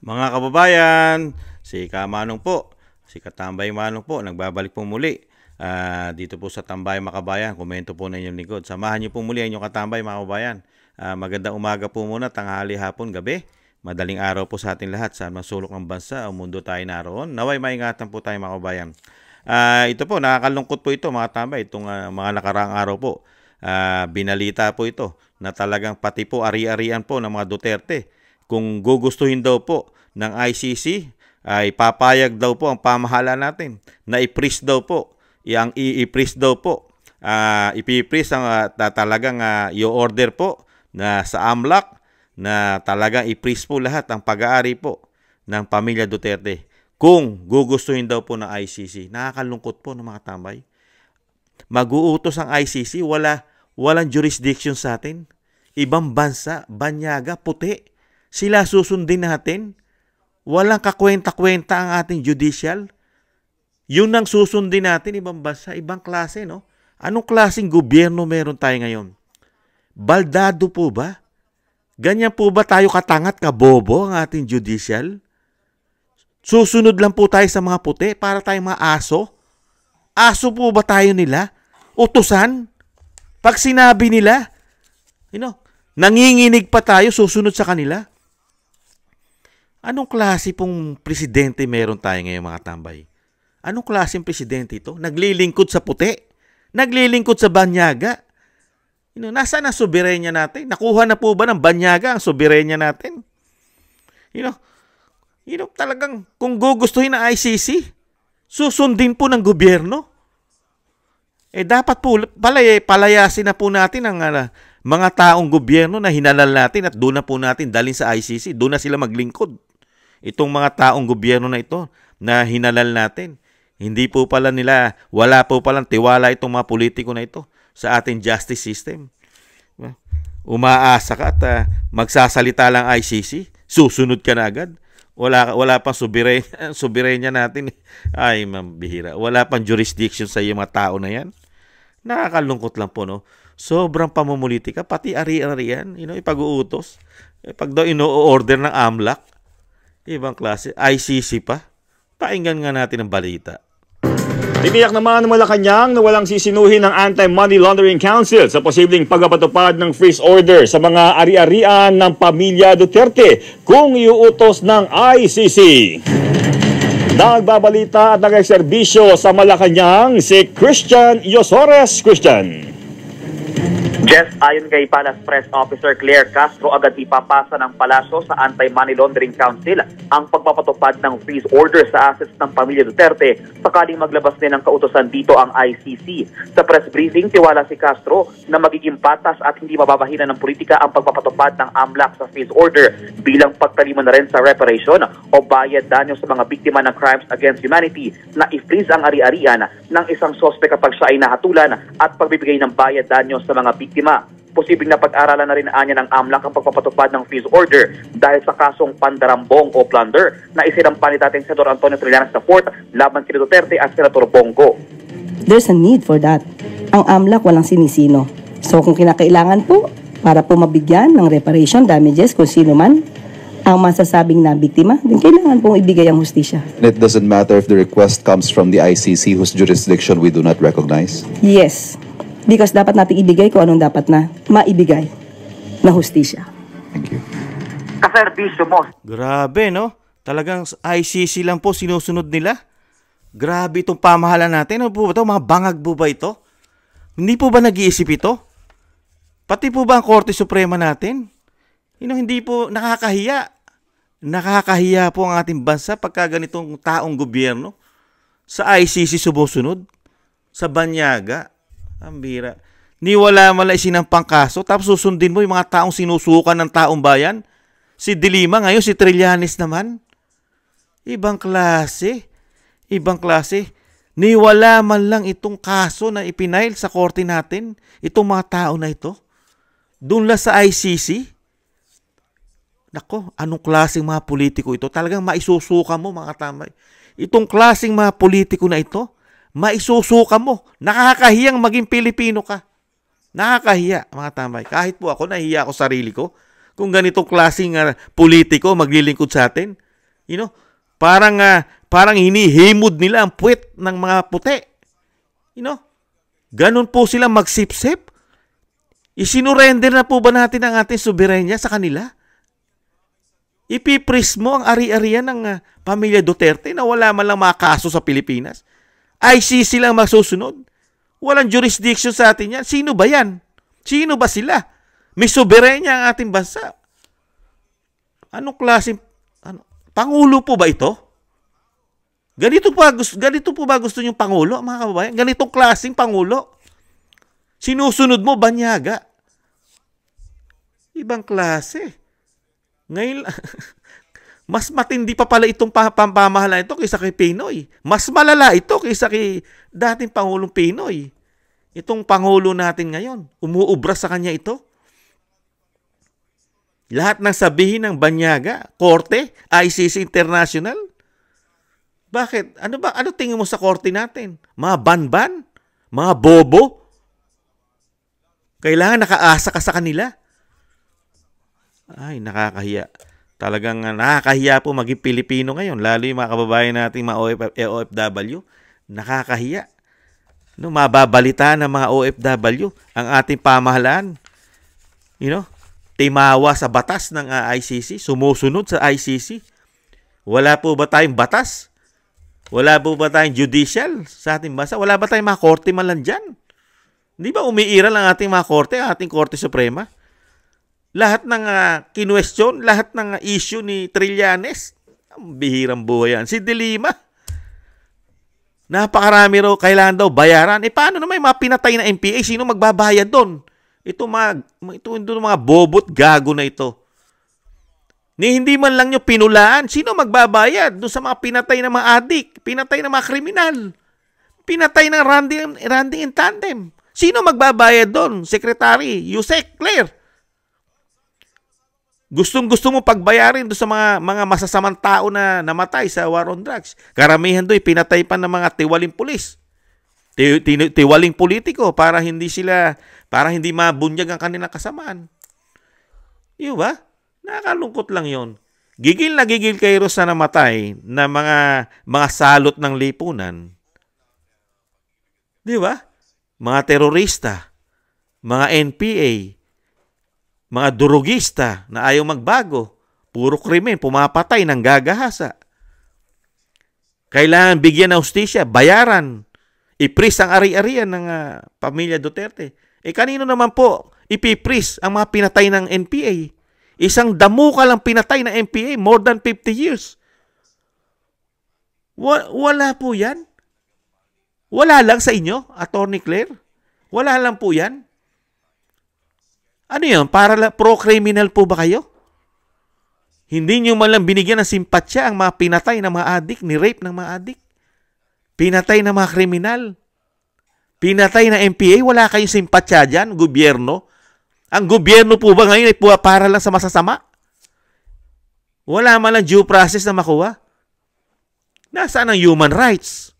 Mga kababayan, si Kamanong po, si Katambay Manong po, nagbabalik po muli dito po sa Tambay Makabayan. Komento po na inyong lingkod. Samahan niyo po muli ang inyong Katambay mga kababayan. Magandang umaga po muna, tanghali, hapon, gabi. Madaling araw po sa ating lahat sa masulok ng bansa o mundo tayo naroon. Naway maingatan po tayo mga kababayan. Ito po, nakakalungkot po ito mga tambay. Itong mga nakaraang araw po. Binalita po ito na talagang pati po ari-arian po ng mga Duterte. Kung gugustuhin daw po ng ICC, ay papayag daw po ang pamahalaan natin na i-freeze daw po. I-freeze daw po. Ipi-freeze ang talagang i-order po na sa AMLAC na talagang i-freeze po lahat ang pag-aari po ng pamilya Duterte. Kung gugustuhin daw po ng ICC, nakakalungkot po ng mga tambay. Mag-uutos ang ICC, walang jurisdiction sa atin. Ibang bansa, banyaga, puti. Sila susundin natin. Walang kakwenta-kwenta ang ating judicial. Yun ang susundin natin, ibang bansa, ibang klase, no? Anong klaseng gobyerno meron tayo ngayon? Baldado po ba? Ganyan po ba tayo katangat, kabobo ang ating judicial? Susunod lang po tayo sa mga puti para tayong mga aso? Aso po ba tayo nila? Utusan? Pag sinabi nila, nanginginig pa tayo, susunod sa kanila? Anong klase pong presidente meron tayo ngayon mga tambay? Anong klaseng presidente ito? Naglilingkod sa puti? Naglilingkod sa banyaga? Nasaan ang soberenya natin? Nakuha na po ba ng banyaga ang soberenya natin? Talagang kung gugustuhin ng ICC, susundin po ng gobyerno. Dapat po palayasin na po natin ang mga taong gobyerno na hinalal natin at doon na po natin dalhin sa ICC. Doon na sila maglingkod. Itong mga taong gobyerno na ito na hinalal natin. Hindi po pala nila, wala po palang tiwala itong mga politiko na ito sa ating justice system. Umaasa ka at magsasalita lang ICC, susunod ka na agad. Wala pang soberenya natin. Ay, mambihira. Wala pang jurisdiction sa iyo mga tao na yan. Nakakalungkot lang po, no? Sobrang pamumulitika, pati ari-arian, ipag-uutos. Pag daw ino-order ng AMLAC, ibang klase, ICC pa. Painggan nga natin ang balita. Tiniyak naman ng Malacanang na walang sisinuhin ng Anti-Money Laundering Council sa posibleng pagpapatupad ng freeze order sa mga ari-arian ng pamilya Duterte kung iuutos ng ICC. Nagbabalita at nag-serbisyo sa Malacanang si Christian Yosores. Christian. Jess, ayon kay Palace Press Officer Claire Castro, agad ipapasa ng palasyo sa Anti-Money Laundering Council ang pagpapatupad ng freeze order sa assets ng pamilya Duterte sakaling maglabas din ng kautosan dito ang ICC. Sa press briefing, tiwala si Castro na magiging patas at hindi mababahinan ng politika ang pagpapatupad ng AMLAC sa freeze order bilang pagtalima na rin sa reparation o bayad danyo sa mga biktima ng crimes against humanity na i-freeze ang ari-arian ng isang sospek kapag siya ay nahatulan at pagbibigay ng bayad danyo sa mga biktima. Posibleng na pag-aralan na rin anya ng AMLAC ang pagpapatupad ng freeze order dahil sa kasong pandarambong o plunder na isinampa ni dating Senador Antonio Trillanes IV laban kina Duterte at Senator Bongo. There's a need for that. Ang AMLAC walang sinisino. So kung kinakailangan po para po mabigyan ng reparation damages kung sino man ang masasabing na biktima, din kailangan pong ibigay ang hustisya. It doesn't matter if the request comes from the ICC whose jurisdiction we do not recognize? Yes. Because dapat natin ibigay kung anong dapat na maibigay na hustisya. Thank you. Kaserbisyo mo. Grabe, no? Talagang ICC lang po sinusunod nila. Grabe itong pamahalaan natin. Ano po ba ito? Mga bangag po ba ito? Hindi po ba nag-iisip ito? Pati po ba ang Korte Suprema natin? Hindi po nakakahiya. Nakakahiya po ang ating bansa pagka ganitong taong gobyerno sa ICC sumusunod, sa banyaga. Ang bira. Ni wala mala isinampang kaso, tapos susundin mo yung mga taong sinusukan ng taong bayan. Si Dilima, ngayon si Trillanes naman. Ibang klase. Ibang klase. Ni wala man lang itong kaso na ipinail sa korte natin, itong mga tao na ito. Doon lang sa ICC. Nako, anong klaseng mga politiko ito? Talagang maisusuka mo mga tambay. Itong klaseng mga politiko na ito, maisusuka mo. Nakakahiyang maging Pilipino ka. Nakakahiya, mga tambay. Kahit po ako, nahihiya ako sarili ko. Kung ganitong klaseng politiko maglilingkod sa atin, You know, parang hinihimod nila ang puwet ng mga puti. You know, ganun po sila magsipsip. Isinurrender na po ba natin ang ating soberenya sa kanila? Ipipris mo ang ari-arian ng pamilya Duterte na wala man lang mga kaso sa Pilipinas. ICC lang masusunod. Walang jurisdiction sa atin yan. Sino ba yan? Sino ba sila? May soberenya ang ating bansa. Anong klaseng Pangulo po ba ito? Ganito po ba gusto niyong Pangulo, mga kababayan? Ganitong klaseng Pangulo? Sinusunod mo, banyaga. Ibang klase. Ngayon, mas matindi pa pala itong pamahalaan ito kaysa kay Pinoy. Mas malala ito kaysa kay dating Pangulong Pinoy. Itong Pangulo natin ngayon, umuubra sa kanya ito. Lahat ng sabihin ng banyaga, Korte, ICC International. Bakit? Ano tingin mo sa korte natin? Mga banban? Mga bobo? Kailangan nakaasa ka sa kanila. Ay, nakakahiya. Talagang nakakahiya po maging Pilipino ngayon. Lalo yung mga kababayan natin, mga OFW. Nakakahiya. No, mababalita ng mga OFW ang ating pamahalaan. You know, timawa sa batas ng ICC, sumusunod sa ICC. Wala po ba tayong batas? Wala po ba tayong judicial sa ating bansa? Wala ba tayong mga korte man lang dyan? Di ba umiiral ang ating mga korte, ating Korte Suprema? Lahat ng kinwestiyon, lahat ng issue ni Trillanes, ang bihirang buhay yan. Si De Lima, napakarami raw, kailangan daw bayaran. Paano naman yung mga pinatay na MPA? Sino magbabayad doon? Ito mga bobot gago na ito. Hindi man lang nyo pinulaan. Sino magbabayad doon sa mga pinatay na mga adik, pinatay na mga kriminal, pinatay ng Randy in tandem? Sino magbabayad doon? Secretary, Yusek, Claire. Gustong-gusto mo pagbayarin doon sa mga masasamang tao na namatay sa war on drugs. Karamihan doon, pinatay pa ng mga tiwaling pulis. Tiwaling politiko para hindi mabunyag ang kanilang kasamaan. Di ba? Nakakalungkot lang yon. Gigil na gigil kayo sa namatay na mga salot ng lipunan. Di ba? Mga terorista, mga NPA, mga durugista na ayaw magbago, puro krimen, pumapatay ng gagahasa. Kailangan bigyan ng hustisya, bayaran, ipris ang ari-arian ng pamilya Duterte. Kanino naman po ipipris ang mga pinatay ng NPA? Isang damuka lang pinatay ng NPA, more than 50 years. Wala po yan. Wala lang sa inyo, Attorney Claire? Wala lang po yan? Ano yun? Pro-criminal po ba kayo? Hindi nyo man lang binigyan ng simpatsya ang mga pinatay ng mga adik, ni-rape ng mga adik. Pinatay ng mga kriminal. Pinatay na MPA, wala kayong simpatsya dyan, gobyerno. Ang gobyerno po ba ngayon ay para lang sa masasama? Wala man lang due process na makuha. Nasaan ang human rights?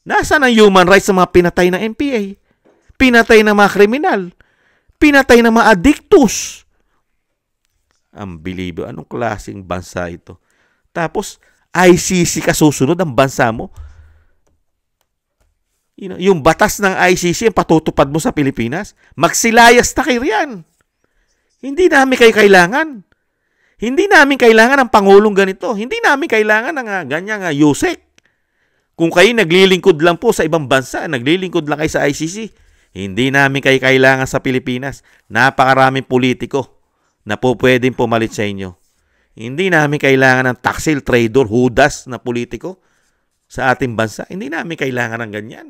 Nasaan ang human rights sa mga pinatay na MPA? Pinatay ng mga kriminal? Pinatay ng mga addictus? Unbelievable. Anong klaseng bansa ito? Tapos, ICC ka susunod ang bansa mo? Yung batas ng ICC ang patutupad mo sa Pilipinas, magsilayas na kayo yan. Hindi namin kayo kailangan. Hindi namin kailangan ng Pangulong ganito. Hindi namin kailangan ng ganyang Yusek. Kung kayo naglilingkod lang po sa ibang bansa, naglilingkod lang kayo sa ICC, hindi namin kayo kailangan sa Pilipinas. Napakaraming politiko na po pwedeng pumalit sa inyo. Hindi namin kailangan ng taksil, trader, hudas na politiko sa ating bansa. Hindi namin kailangan ng ganyan.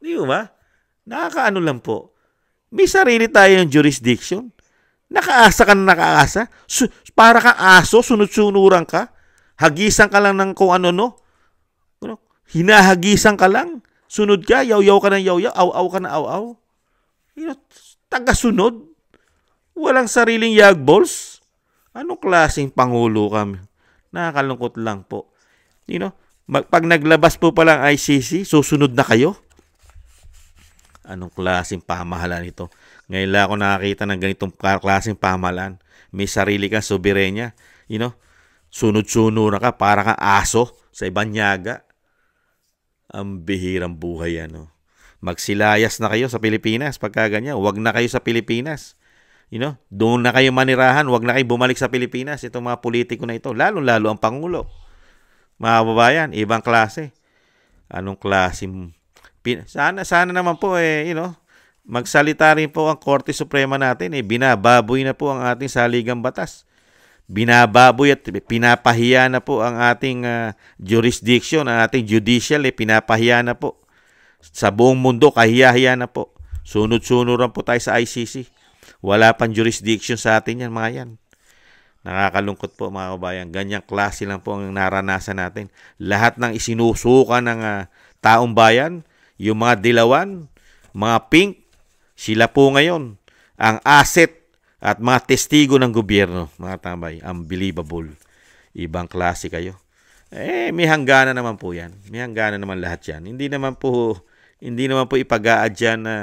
Di ba? Nakakaano lang po. May sarili tayong jurisdiction. Nakaasa ka na nakaasa. Para kang aso, sunod-sunuran ka. Hagisan ka lang ng kung ano, no? Hinahagisan ka lang. Sunod ka, yaw-yaw ka ng yaw-yaw, aw-aw ka na aw-aw. Taga-sunod. Walang sariling yagballs. Anong klaseng pangulo kami? Nakakalungkot lang po. Pag naglabas po palang ICC, susunod na kayo? Anong klaseng pamahalaan ito? Ngayon lang ako nakakita ng ganitong klaseng pamahalaan. May sarili kang soberenya. Sunod-sunod ka, para kang aso sa Banyaga. Ang bihirang buhay ano. Magsilayas na kayo sa Pilipinas pagka ganyan. Huwag na kayo sa Pilipinas. Doon na kayo manirahan, huwag na kayo bumalik sa Pilipinas. Itong mga politiko na ito, lalo-lalo ang Pangulo. Mga kababayan, ibang klase. Anong klase? Sana naman po magsalita rin po ang Korte Suprema natin. Binababoy na po ang ating saligang batas. Binababoy at pinapahiya na po ang ating jurisdiction, ang ating judicial, pinapahiya na po. Sa buong mundo, kahiya-hiya na po. Sunod-sunuran po tayo sa ICC. Wala pang jurisdiction sa atin yan, mga yan. Nakakalungkot po, mga kabayan. Ganyang klase lang po ang naranasan natin. Lahat ng isinusuka ng taong bayan, yung mga dilawan, mga pink, sila po ngayon ang asset at mga testigo ng gobyerno, mga tambay. Unbelievable. Ibang klase kayo. May hangganan naman po yan. May hangganan naman lahat yan. Hindi naman po ipag-aadyan na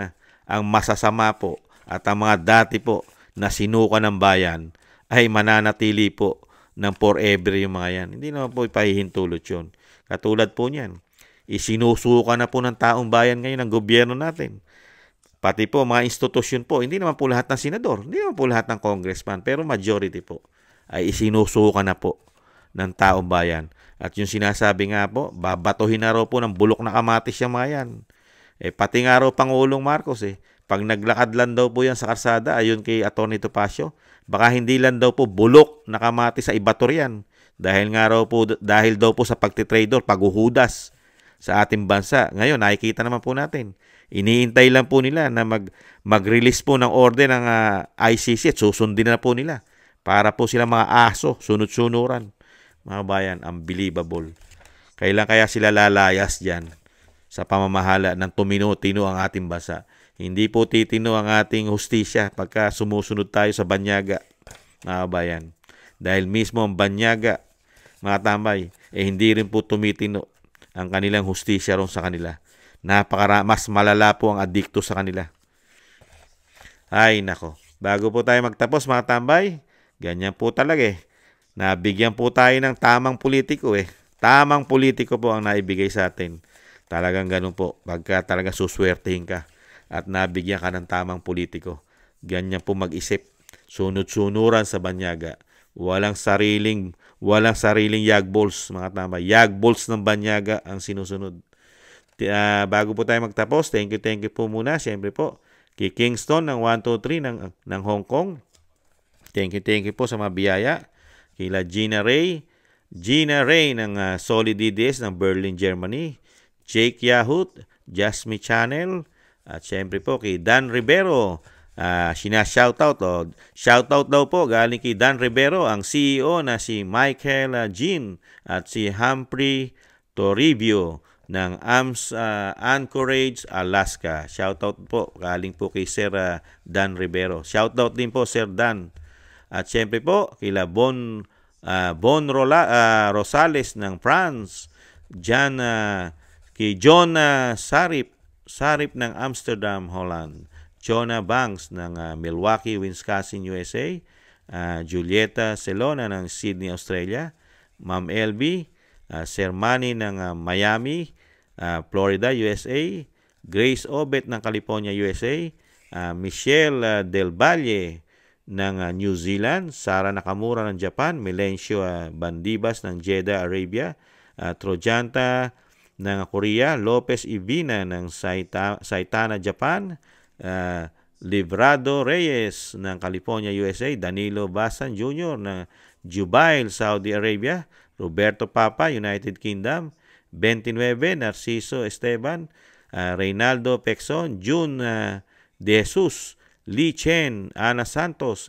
ang masasama po at ang mga dati po na sinuka ng bayan ay mananatili po ng forever yung mga yan. Hindi naman po ipahihintulot yun. Katulad po niyan, isinusuka na po ng taong bayan ngayon ng gobyerno natin. Pati po mga institusyon po, hindi naman po lahat ng senador, hindi naman po lahat ng congressman, pero majority po ay isinusuka na po ng taong bayan. At yung sinasabi nga po, babatuhin na raw po ng bulok na kamatis yung mga yan. Pati nga raw Pangulong Marcos pag naglakad lang daw po yan sa karsada, ayon kay Atty. Topacio, baka hindi lang daw po bulok na kamatis sa ibator yan. Dahil daw po sa pagtitrador, paghuhudas sa ating bansa. Ngayon, nakikita naman po natin. Iniintay lang po nila na mag-release po ng order ng ICC at susundin na po nila para po sila mga aso, sunod-sunuran. Mga bayan, unbelievable. Kailan kaya sila lalayas dyan sa pamamahala ng tumino-tino ang ating bansa? Hindi po titino ang ating hustisya pagka sumusunod tayo sa Banyaga, mga bayan. Dahil mismo ang Banyaga, mga tambay, hindi rin po tumitino ang kanilang hustisya ron sa kanila. Mas malala po ang adikto sa kanila. Ay, nako. Bago po tayo magtapos, mga tambay, ganyan po talaga Nabigyan po tayo ng tamang politiko Tamang politiko po ang naibigay sa atin. Talagang ganun po. Pagka talaga suswertehin ka at nabigyan ka ng tamang politiko. Ganyan po mag-isip. Sunod-sunuran sa Banyaga. Walang sariling yagballs, mga tambay. Yagballs ng Banyaga ang sinusunod. Bago po tayo magtapos, thank you po muna. Siyempre po, kay Kingston ng 123 ng Hong Kong. Thank you po sa mga biyaya. Kila Gina Ray ng Solid DDS ng Berlin, Germany. Jake Yahut, Jasmine Channel. At siyempre po kay Dan Rivero. Shoutout daw po galing kay Dan Rivero, ang CEO na si Michael Jean at si Humphrey Toribio ng Anchorage, Alaska. Shoutout po galing po kay Sir Dan Rivero. Shoutout din po Sir Dan. At siyempre po kila Bon Rosales ng France. Kay John Sarip ng Amsterdam, Holland. Jonah Banks ng Milwaukee, Wisconsin, USA. Julieta Celona ng Sydney, Australia. Ma'am LB. Sir Manny ng Miami, Florida, USA. Grace Obet ng California, USA. Michelle Del Valle ng New Zealand. Sara Nakamura ng Japan. Melencio Bandibas ng Jeddah, Arabia. Trojanta ng Korea. Lopez Ivina ng Saitama, Japan. Librado Reyes ng California, USA. Danilo Basan Jr. ng Jubail, Saudi Arabia. Roberto Papa, United Kingdom. 29, Narciso Esteban. Reynaldo Pexon. June De Jesus. Lee Chen. Ana Santos.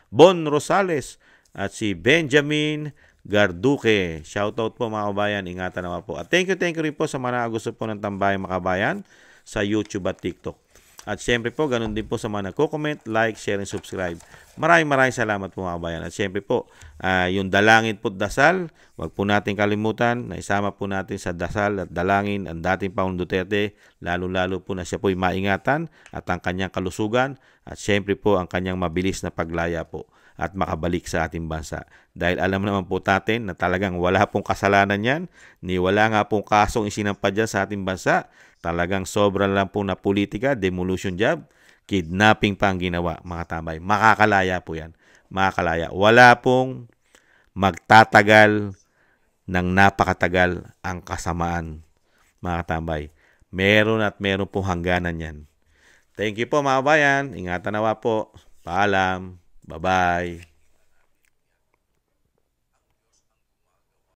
Bon Rosales. At si Benjamin Garduque. Shoutout po mga kabayan. Ingatan naman po. At thank you rin po sa mga gusto po ng Tambayang mga kabayan sa YouTube at TikTok. At siyempre po, ganun din po sa mga nagko-comment, like, share, and subscribe. Maraming salamat po mga kabayan. At siyempre po, yung dalangin po dasal, wag po natin kalimutan na isama po natin sa dasal at dalangin ang dating Pangulong Duterte, lalo-lalo po na siya po'y maingatan at ang kanyang kalusugan at siyempre po ang kanyang mabilis na paglaya po. at makabalik sa ating bansa. Dahil alam naman po natin na talagang wala pong kasalanan yan, ni wala nga pong kasong isinampa dyan sa ating bansa. Talagang sobra lang po na politika, demolition job, kidnapping pa ang ginawa, mga tambay. Makakalaya po yan. Makakalaya. Wala pong magtatagal ng napakatagal ang kasamaan, mga tambay. Meron at meron pong hangganan yan. Thank you po, mga kabayan. Ingatan nawa po. Paalam. Bye-bye.